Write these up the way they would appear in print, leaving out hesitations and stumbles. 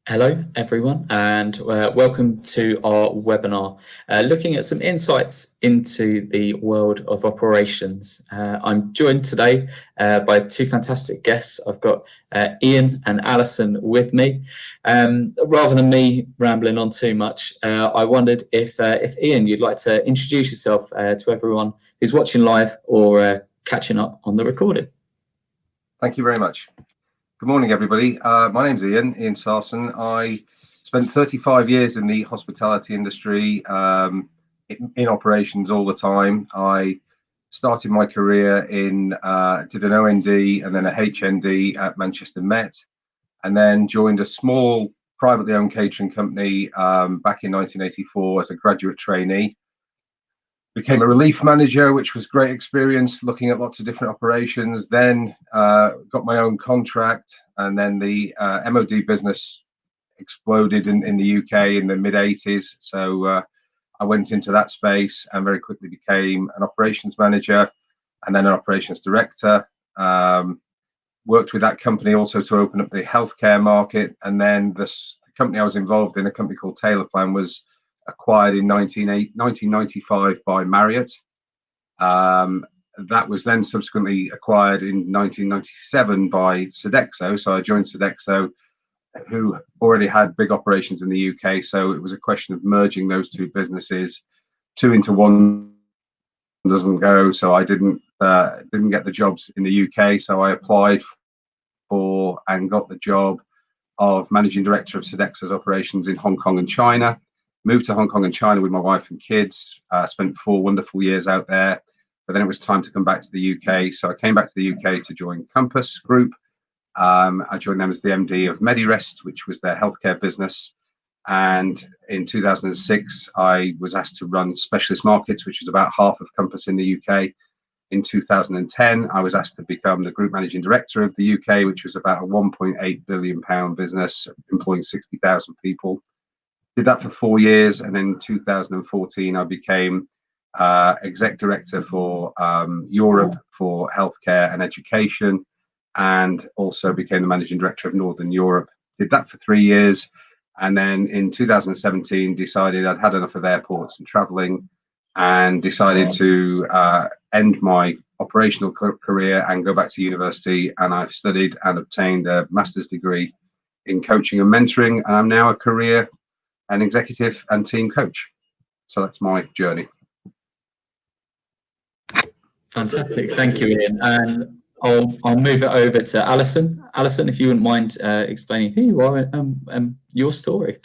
Hello, everyone, and welcome to our webinar looking at some insights into the world of operations. I'm joined today by two fantastic guests. I've got Ian and Alison with me. Rather than me rambling on too much, I wondered if Ian, you'd like to introduce yourself to everyone who's watching live or catching up on the recording. Thank you very much. Good morning, everybody. My name's Ian Sarson. I spent 35 years in the hospitality industry, in operations all the time. I started my career did an OND and then a HND at Manchester Met, and then joined a small privately owned catering company back in 1984 as a graduate trainee. Became a relief manager, which was great experience looking at lots of different operations. Then got my own contract, and then the MOD business exploded in the UK in the mid 80s. So I went into that space and very quickly became an operations manager and then an operations director. Worked with that company also to open up the healthcare market. And then the company I was involved in, a company called Taylor Plan, was acquired in 1995 by Marriott. That was then subsequently acquired in 1997 by Sodexo. So I joined Sodexo, who already had big operations in the UK. So it was a question of merging those two businesses. Two into one doesn't go. So I didn't get the jobs in the UK. So I applied for and got the job of managing director of Sodexo's operations in Hong Kong and China. Moved to Hong Kong and China with my wife and kids, spent 4 wonderful years out there, but then it was time to come back to the UK. So I came back to the UK to join Compass Group. I joined them as the MD of Medirest, which was their healthcare business. And in 2006, I was asked to run specialist markets, which was about half of Compass in the UK. In 2010, I was asked to become the group managing director of the UK, which was about a £1.8 billion business, employing 60,000 people. Did that for 4 years, and then in 2014 I became exec director for Europe for healthcare and education, and also became the managing director of Northern Europe. Did that for 3 years, and then in 2017 decided I'd had enough of airports and traveling, and decided to end my operational career and go back to university. And I've studied and obtained a master's degree in coaching and mentoring, and I'm now a career an executive and team coach. So that's my journey. Fantastic, thank you, Ian. And I'll move it over to Alison. Alison, if you wouldn't mind explaining who you are and your story.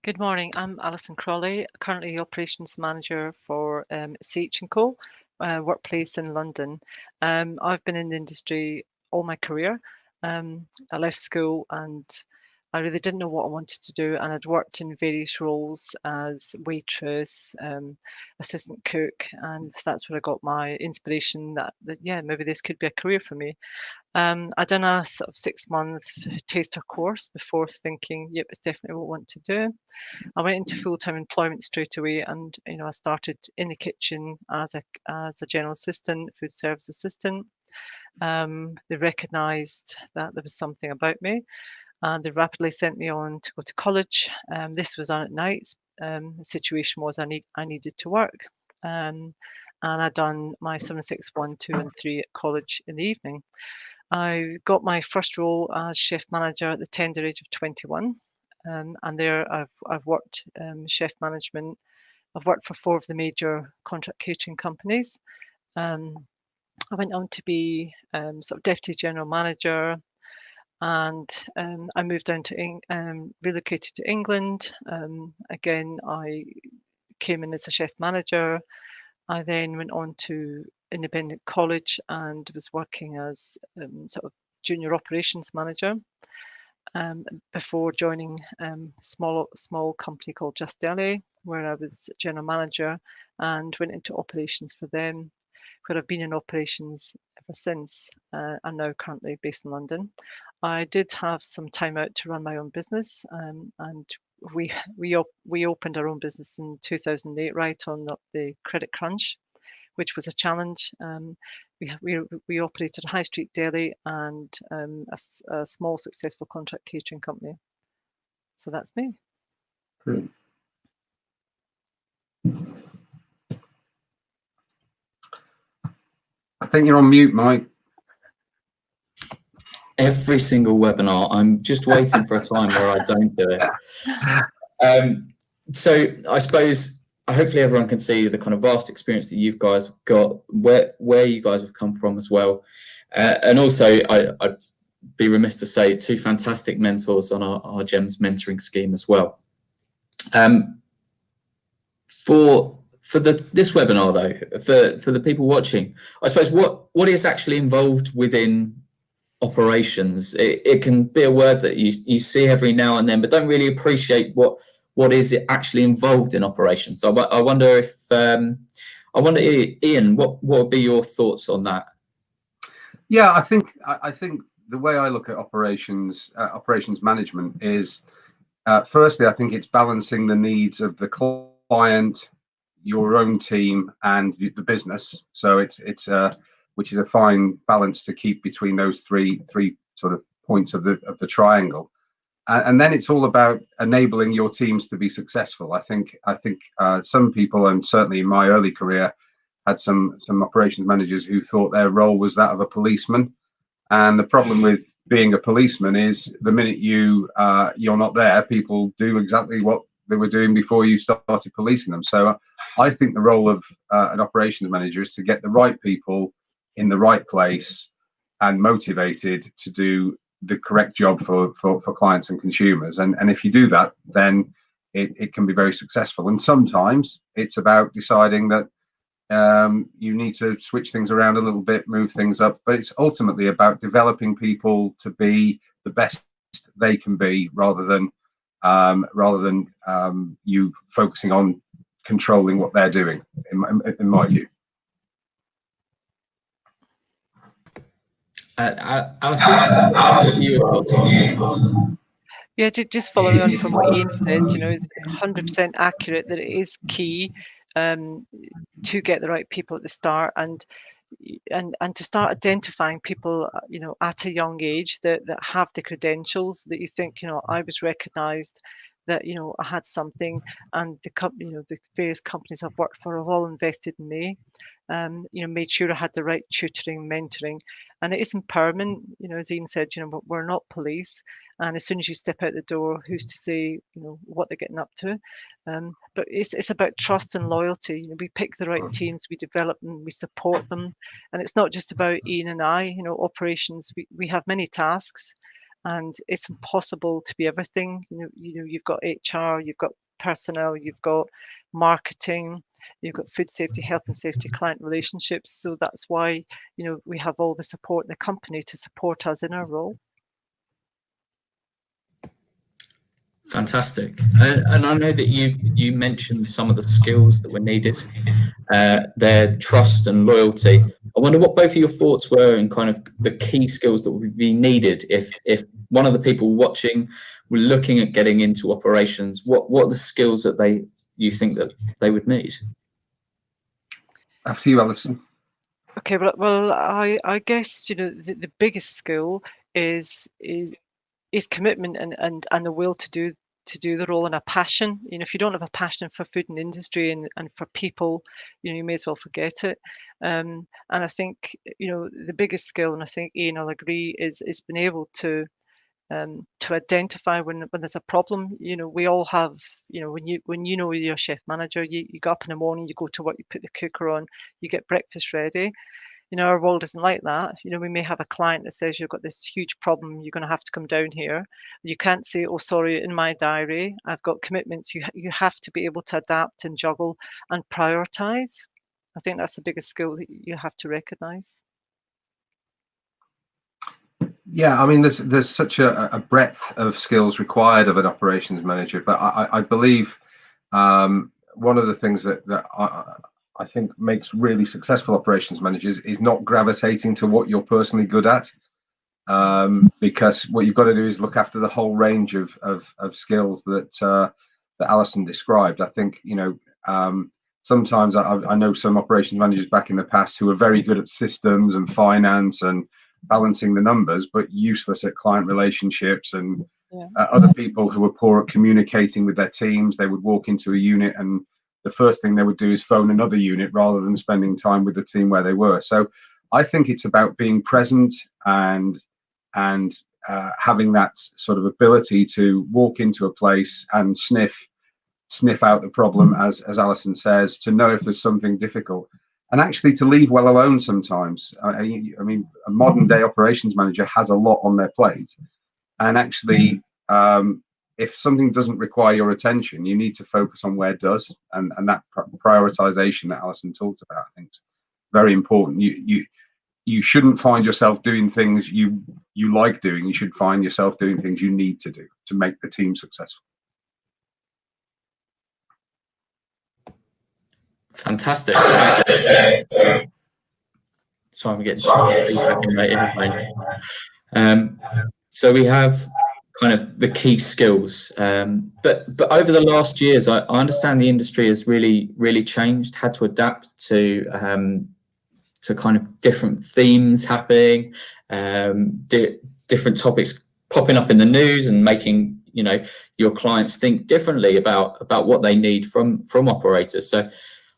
Good morning. I'm Alison Crowley, currently operations manager for CH&Co workplace in London. I've been in the industry all my career. I left school and I really didn't know what I wanted to do, and I'd worked in various roles as waitress, assistant cook, and that's where I got my inspiration that yeah, maybe this could be a career for me. I done a sort of 6-month taster course before thinking, yep, it's definitely what I want to do. I went into full-time employment straight away, and I started in the kitchen as a general assistant, food service assistant. They recognised that there was something about me, and they rapidly sent me on to go to college. This was on at nights. The situation was I needed to work, and I'd done my 761, 2 and 3 at college in the evening. I got my first role as chef manager at the tender age of 21, and there I've worked chef management. I've worked for 4 of the major contract catering companies. I went on to be sort of deputy general manager, and I moved down to relocated to England. Again, I came in as a chef manager. I then went on to independent college and was working as sort of junior operations manager before joining small company called Just Deli, where I was general manager and went into operations for them, where I've been in operations ever since. I'm now currently based in London. I did have some time out to run my own business, and we opened our own business in 2008, right on the credit crunch, which was a challenge. We operated a high street deli and a small successful contract catering company. So that's me. Brilliant. I think you're on mute, Mike. Every single webinar, I'm just waiting for a time where I don't do it. So I suppose hopefully everyone can see the kind of vast experience that you guys have got, where you guys have come from as well. And also I'd be remiss to say 2 fantastic mentors on our GEMS mentoring scheme as well. For this webinar though, for the people watching, I suppose what is actually involved within operations? It can be a word that you see every now and then, but don't really appreciate what is it actually involved in operations. I wonder if Ian, what would be your thoughts on that? Yeah, I think the way I look at operations management is, firstly, I think it's balancing the needs of the client, your own team, and the business. So it's which is a fine balance to keep between those three sort of points of the triangle. And then it's all about enabling your teams to be successful. I think some people, and certainly in my early career, had some operations managers who thought their role was that of a policeman. And the problem with being a policeman is the minute you're not there, people do exactly what they were doing before you started policing them. So I think the role of an operations manager is to get the right people in the right place and motivated to do the correct job for clients and consumers. And if you do that, then it can be very successful. And sometimes it's about deciding that you need to switch things around a little bit, move things up, but it's ultimately about developing people to be the best they can be, rather than you focusing on controlling what they're doing, in my view. Alison, what are your thoughts on? Yeah, just following on from what Ian said, it's 100% accurate that it is key to get the right people at the start, and to start identifying people, at a young age that have the credentials that you think, I was recognised, that I had something, and the various companies I've worked for have all invested in me. Made sure I had the right tutoring, mentoring, and it is empowerment. As Ian said, we're not police, and as soon as you step out the door, who's to say, what they're getting up to? But it's about trust and loyalty. We pick the right teams, we develop them, we support them, and it's not just about Ian and I. Operations, we have many tasks, and it's impossible to be everything. You've got HR, you've got personnel, you've got marketing, you've got food safety, health and safety, client relationships. So that's why we have all the support in the company to support us in our role. Fantastic. And I know that you mentioned some of the skills that were needed, their trust and loyalty. I wonder what both of your thoughts were and kind of the key skills that would be needed if one of the people watching were looking at getting into operations. What are the skills that you think that they would need? After you, Alison. Okay, well, I guess the biggest skill is commitment and the will to do the role, and a passion. If you don't have a passion for food and industry and for people, you may as well forget it. And I think the biggest skill, and I think Ian will agree, is being able to identify when there's a problem. We all have, when you're a chef manager, you get up in the morning, you go to work, you put the cooker on, you get breakfast ready. Our world isn't like that. We may have a client that says, you've got this huge problem, you're going to have to come down here. You can't say, oh, sorry, in my diary, I've got commitments. You have to be able to adapt and juggle and prioritize. I think that's the biggest skill that you have to recognize. Yeah, I mean, there's such a breadth of skills required of an operations manager, but I believe one of the things that I think makes really successful operations managers is not gravitating to what you're personally good at, because what you've got to do is look after the whole range of skills that Alison described. I think sometimes I know some operations managers back in the past who are very good at systems and finance and balancing the numbers, but useless at client relationships and Yeah. Other people who were poor at communicating with their teams, they would walk into a unit and the first thing they would do is phone another unit rather than spending time with the team where they were. So I think it's about being present and having that sort of ability to walk into a place and sniff out the problem, as Alison says, to know if there's something difficult, and actually to leave well alone sometimes. I mean, a modern day operations manager has a lot on their plate, and actually, if something doesn't require your attention, you need to focus on where it does, and that prioritization that Alison talked about, I think, is very important. You shouldn't find yourself doing things you like doing. You should find yourself doing things you need to do to make the team successful. Fantastic. So I'm getting feedback in my earphone. So we have kind of the key skills, but over the last years, I understand the industry has really changed, had to adapt to kind of different themes happening, different topics popping up in the news and making your clients think differently about what they need from operators. So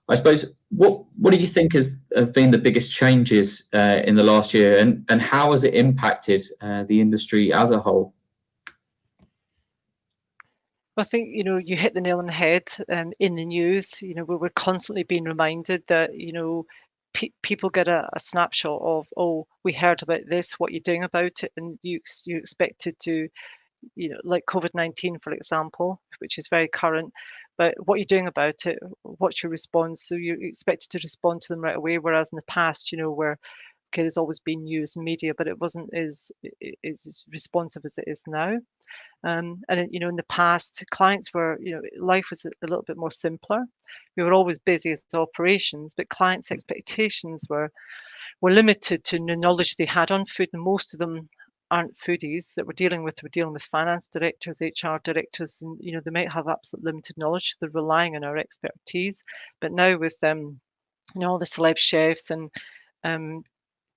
I suppose what do you think have been the biggest changes in the last year, and how has it impacted the industry as a whole? I think you hit the nail on the head. In the news, we're constantly being reminded that people get a snapshot of, oh, we heard about this, what you're doing about it, and you expected to, like COVID-19, for example, which is very current. But what you're doing about it, what's your response? So you're expected to respond to them right away. Whereas in the past, where there's always been news and media, but it wasn't as responsive as it is now. And in the past, clients were, life was a little bit more simpler. We were always busy as operations, but clients' expectations were limited to the knowledge they had on food, and most of them aren't foodies that we're dealing with. We're dealing with finance directors, HR directors, and they might have absolute limited knowledge. They're relying on our expertise. But now with all the celeb chefs and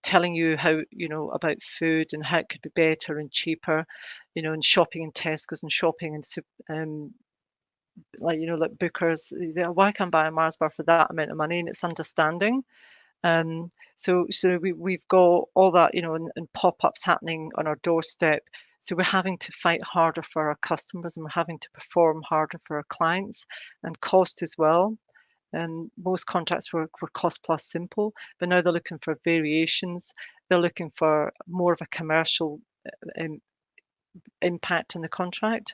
telling you how about food and how it could be better and cheaper, and shopping in Tesco's and shopping in like Booker's, why can't I buy a Mars bar for that amount of money? And it's understanding. So we've got all that, and pop-ups happening on our doorstep. So we're having to fight harder for our customers, and we're having to perform harder for our clients, and cost as well. And most contracts were cost plus simple, but now they're looking for variations. They're looking for more of a commercial impact in the contract.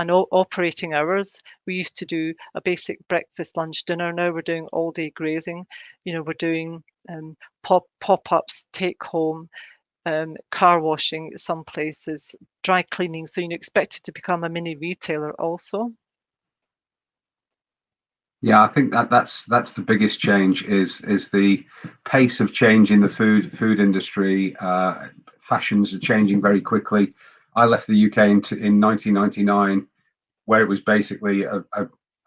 And operating hours, we used to do a basic breakfast, lunch, dinner. Now we're doing all day grazing. We're doing pop-ups, take home, car washing at some places, dry cleaning. So expect it to become a mini retailer also. Yeah, I think that's the biggest change is the pace of change in the food industry. Fashions are changing very quickly. I left the UK in 1999, where it was basically a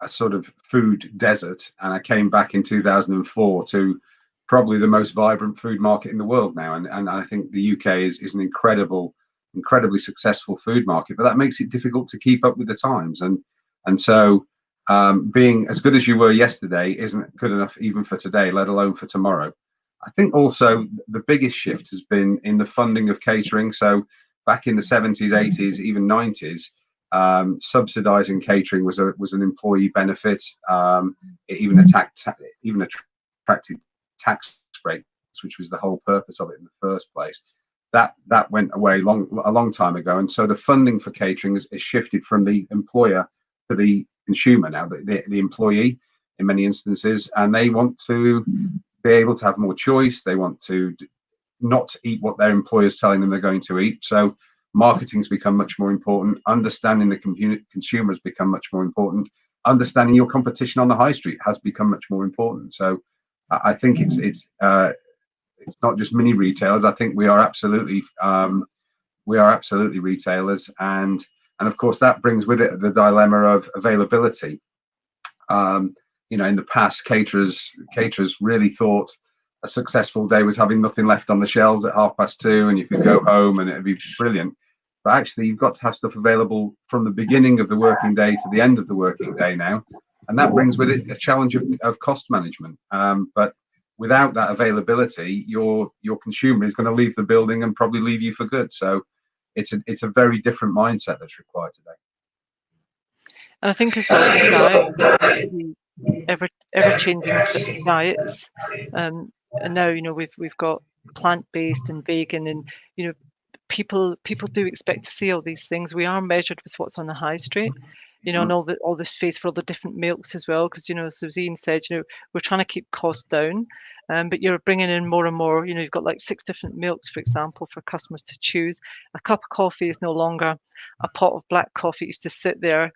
sort of food desert, and I came back in 2004 to probably the most vibrant food market in the world now. And I think the UK is an incredibly successful food market, but that makes it difficult to keep up with the times. And so being as good as you were yesterday isn't good enough even for today, let alone for tomorrow. I think also the biggest shift has been in the funding of catering. So back in the 70s, 80s, even 90s, subsidizing catering was an employee benefit. It even attracted tax breaks, which was the whole purpose of it in the first place. That went away a long time ago, and so the funding for catering is shifted from the employer to the consumer now, the employee in many instances, and they want to be able to have more choice. They want to not eat what their employer's telling them they're going to eat. So marketing's become much more important. Understanding the consumer has become much more important. Understanding your competition on the high street has become much more important. So I think it's not just mini retailers. I think we are absolutely retailers, and of course that brings with it the dilemma of availability. In the past, caterers really thought a successful day was having nothing left on the shelves at 2:30, and you could go home and it'd be brilliant. but actually you've got to have stuff available from the beginning of the working day to the end of the working day now, and that brings with it a challenge of cost management. But without that availability, your consumer is going to leave the building and probably leave you for good. So it's a very different mindset that's required today. And I think as well, with diet, ever changing diets, and now we've got plant-based and vegan, and people do expect to see all these things. We are measured with what's on the high street, and all this space for all the different milks as well, because as Ian said, we're trying to keep costs down, but you're bringing in more and more. You've got like 6 different milks, for example, for customers to choose. A cup of coffee is no longer a pot of black coffee. It used to sit there.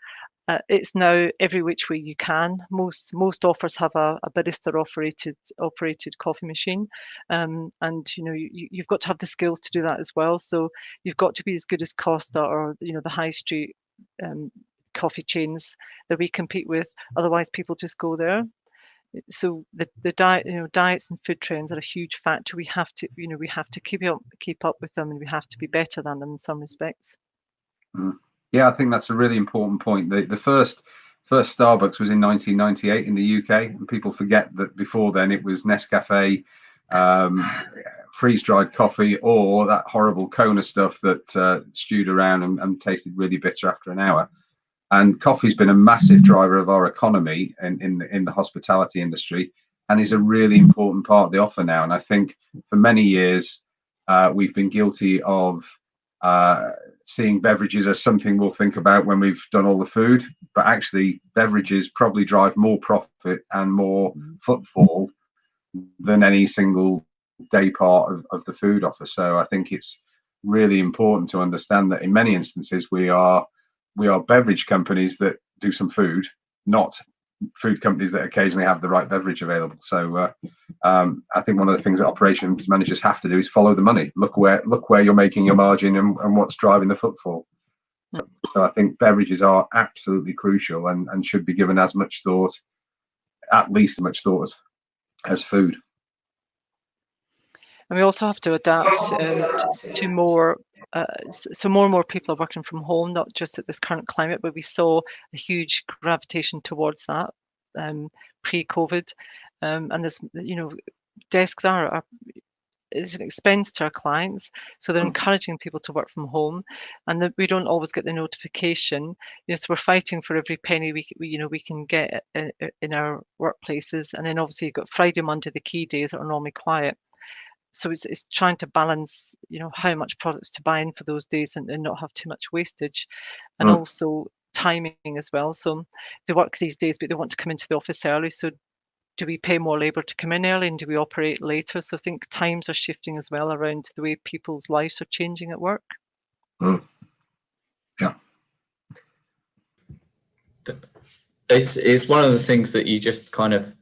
It's now every which way you can. Most offers have a barista operated coffee machine, and you've got to have the skills to do that as well. So you've got to be as good as Costa or the high street coffee chains that we compete with. Otherwise, people just go there. So the diet, diets and food trends are a huge factor. We have to keep up with them, and we have to be better than them in some respects. Yeah, I think that's a really important point. The first Starbucks was in 1998 in the UK, and people forget that before then it was Nescafe, freeze-dried coffee, or that horrible Kona stuff that stewed around and tasted really bitter after an hour. And coffee's been a massive driver of our economy in the hospitality industry, and is a really important part of the offer now. And I think for many years we've been guilty of seeing beverages as something we'll think about when we've done all the food, but actually beverages probably drive more profit and more footfall than any single day part of the food offer. So I think it's really important to understand that in many instances we are beverage companies that do some food, not food companies that occasionally have the right beverage available. So I think one of the things that operations managers have to do is follow the money. Look where you're making your margin and what's driving the footfall. So I think beverages are absolutely crucial and should be given as much thought, at least as much thought as food. And we also have to adapt to more. So more and more people are working from home, not just at this current climate, but we saw a huge gravitation towards that pre-COVID. And there's, desks is an expense to our clients, so they're encouraging people to work from home, and we don't always get the notification. So we're fighting for every penny we can get in our workplaces, and then obviously you've got Friday, Monday, the key days that are normally quiet. So it's trying to balance, how much products to buy in for those days and not have too much wastage, and also timing as well. So they work these days, but they want to come into the office early. So do we pay more labour to come in early, and do we operate later? So I think times are shifting as well around the way people's lives are changing at work. Yeah. It's one of the things that you just kind of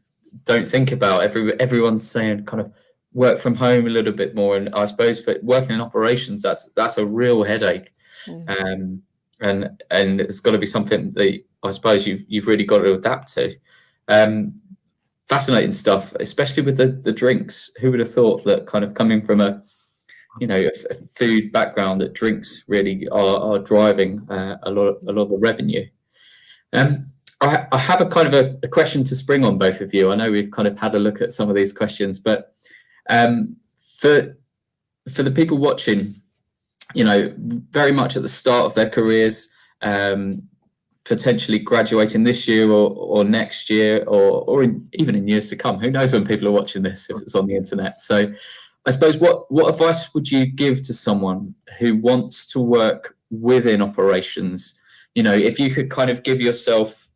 don't think about. Everyone's saying kind of work from home a little bit more, and I suppose for working in operations, that's a real headache. And it's got to be something that I suppose you've really got to adapt to. Fascinating stuff, especially with the drinks. Who would have thought that, kind of coming from a food background, that drinks really are driving a lot of the revenue. I have a kind of a question to spring on both of you. I know we've kind of had a look at some of these questions, but for the people watching, very much at the start of their careers, potentially graduating this year or next year, or even in years to come. Who knows when people are watching this, if it's on the internet. So I suppose what advice would you give to someone who wants to work within operations? If you could kind of give yourself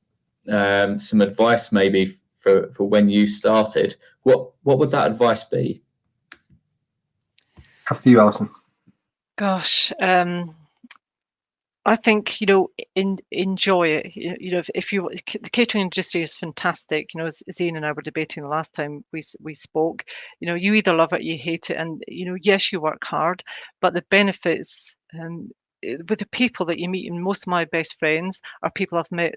some advice maybe for when you started, what would that advice be? After you, Alison. Gosh, I think enjoy it. If the catering industry is fantastic. As Ian and I were debating the last time we spoke. You either love it or you hate it, and yes, you work hard, but the benefits with the people that you meet, and most of my best friends are people I've met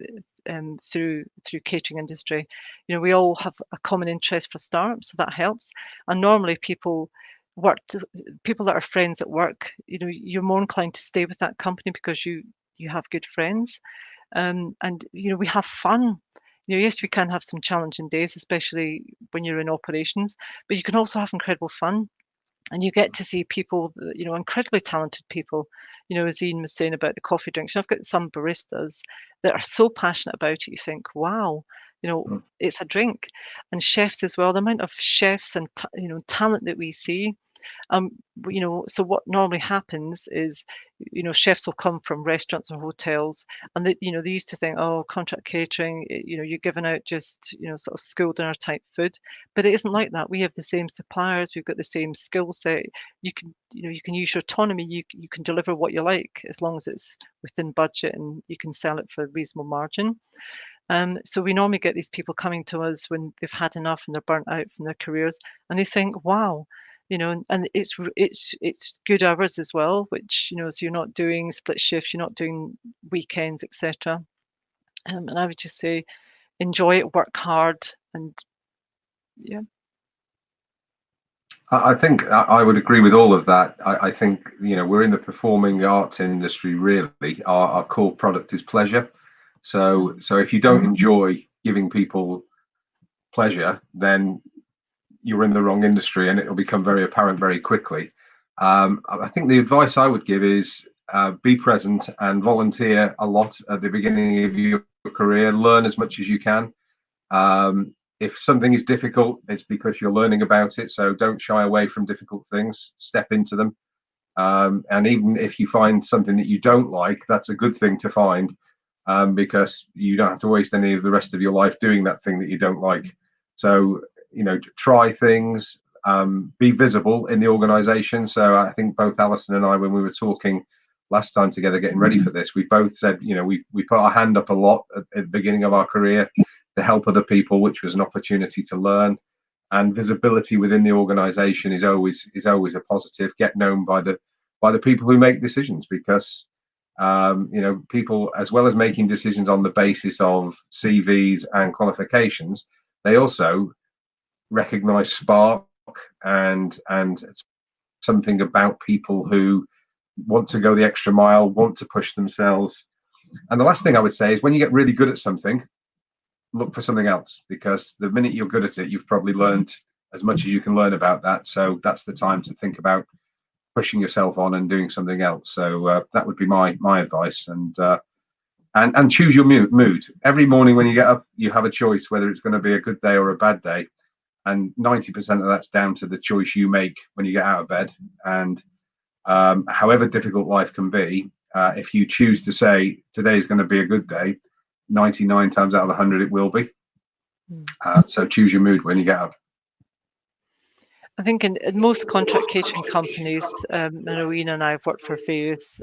through catering industry. We all have a common interest for startups, so that helps. And normally people people that are friends at work, you know, you're more inclined to stay with that company because you have good friends. And you know, we have fun. You know, yes, we can have some challenging days, especially when you're in operations, but you can also have incredible fun. And you get to see people, you know, incredibly talented people. You know, as Ian was saying about the coffee drinks, I've got some baristas that are so passionate about it. You think, wow, you know, it's a drink. And chefs as well. The amount of chefs and you know, talent that we see. You know, so what normally happens is, you know, chefs will come from restaurants or hotels, and they, you know, they used to think, oh, contract catering, you know, you're giving out just, you know, sort of school dinner type food, but it isn't like that. We have the same suppliers, we've got the same skill set. You can, you know, you can use your autonomy. You can deliver what you like as long as it's within budget and you can sell it for a reasonable margin. So we normally get these people coming to us when they've had enough and they're burnt out from their careers, and they think, "Wow, you know," and it's good hours as well, which, you know, so you're not doing split shifts, you're not doing weekends, etc. And I would just say, enjoy it, work hard, and yeah. I think I would agree with all of that. I think, you know, we're in the performing arts industry, really. Our core product is pleasure. So if you don't enjoy giving people pleasure, then you're in the wrong industry, and it'll become very apparent very quickly. I think the advice I would give is be present and volunteer a lot at the beginning of your career. Learn as much as you can. If something is difficult, it's because you're learning about it. So don't shy away from difficult things. Step into them. And even if you find something that you don't like, that's a good thing to find, because you don't have to waste any of the rest of your life doing that thing that you don't like. So, you know, try things, be visible in the organization. So I think both Alison and I, when we were talking last time together, getting ready for this, we both said, you know, we put our hand up a lot at the beginning of our career to help other people, which was an opportunity to learn. And visibility within the organization is always a positive. Get known by the people who make decisions, because you know, people, as well as making decisions on the basis of CVs and qualifications, they also recognize spark and something about people who want to go the extra mile, want to push themselves. And the last thing I would say is, when you get really good at something, look for something else, because the minute you're good at it, you've probably learned as much as you can learn about that. So that's the time to think about pushing yourself on and doing something else. So that would be my advice. And choose your mood. Every morning when you get up, you have a choice whether it's going to be a good day or a bad day, and 90% of that's down to the choice you make when you get out of bed. And however difficult life can be, if you choose to say today is going to be a good day, 99 times out of 100 it will be. So choose your mood when you get up. I think in most contract catering companies, I know Ian and I have worked for various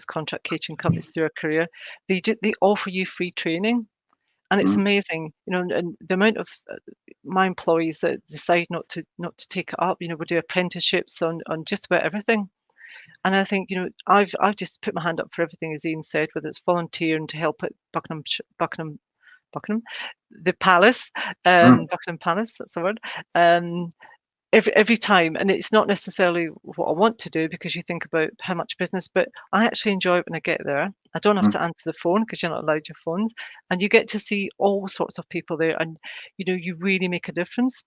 contract catering companies through our career. They offer you free training, and it's amazing, you know. And the amount of my employees that decide not to take it up, you know, we do apprenticeships on just about everything. And I think, you know, I've just put my hand up for everything, as Ian said, whether it's volunteering to help at Buckingham, the Palace, Buckingham Palace, that's the word. Every time, and it's not necessarily what I want to do, because you think about how much business, but I actually enjoy it when I get there. I don't have to answer the phone, because you're not allowed your phones, and you get to see all sorts of people there, and you know, you really make a difference.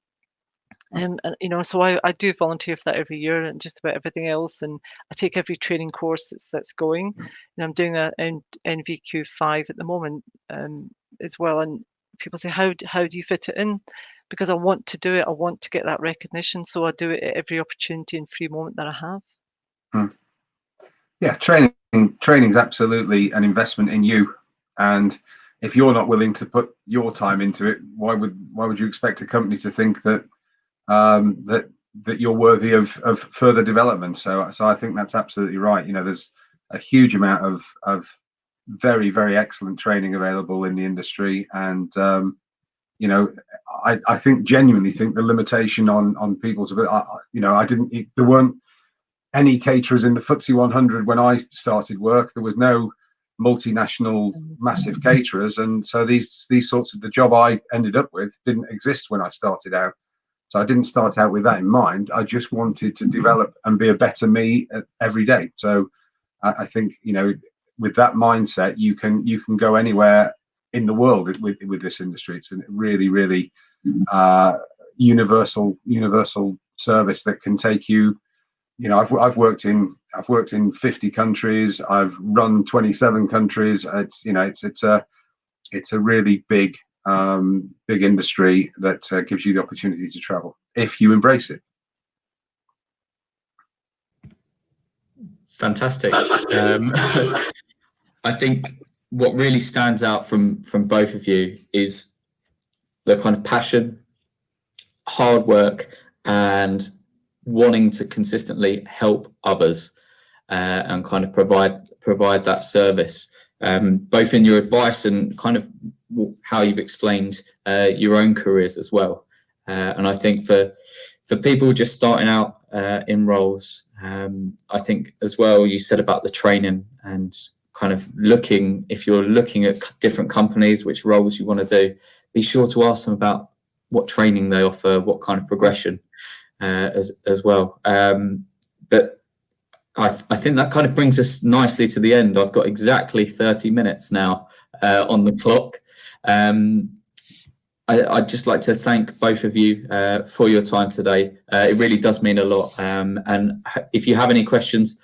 And you know, so I do volunteer for that every year, and just about everything else, and I take every training course that's going, and I'm doing a NVQ5 at the moment, as well. And people say, how do you fit it in? Because I want to do it, I want to get that recognition, so I do it at every opportunity and free moment that I have. Yeah, training's absolutely an investment in you, and if you're not willing to put your time into it, why would you expect a company to think that that you're worthy of further development? So I think that's absolutely right. You know, there's a huge amount of very, very excellent training available in the industry, and you know, I genuinely think the limitation on people's, you know, there weren't any caterers in the FTSE 100 when I started work. There was no multinational massive caterers, and so these sorts of, the job I ended up with didn't exist when I started out. So I didn't start out with that in mind. I just wanted to develop and be a better me every day. So I think, you know, with that mindset, you can go anywhere in the world with this industry. It's a really, really universal service that can take you. You know, I've worked in 50 countries. I've run 27 countries. It's, you know, it's a really big industry that gives you the opportunity to travel if you embrace it. Fantastic. I think what really stands out from both of you is the kind of passion, hard work, and wanting to consistently help others and kind of provide that service, both in your advice and kind of how you've explained your own careers as well. And I think for people just starting out in roles, I think as well, you said about the training and kind of looking, if you're looking at different companies, which roles you want to do, be sure to ask them about what training they offer, what kind of progression as well. But I think that kind of brings us nicely to the end. I've got exactly 30 minutes now on the clock. I'd just like to thank both of you for your time today. It really does mean a lot. And if you have any questions,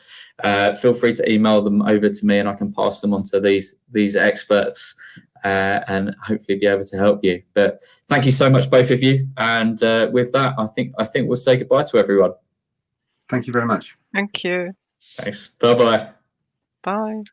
feel free to email them over to me and I can pass them on to these experts and hopefully be able to help you. But thank you so much, both of you. And with that, I think we'll say goodbye to everyone. Thank you very much. Thank you. Thanks. Bye-bye. Bye.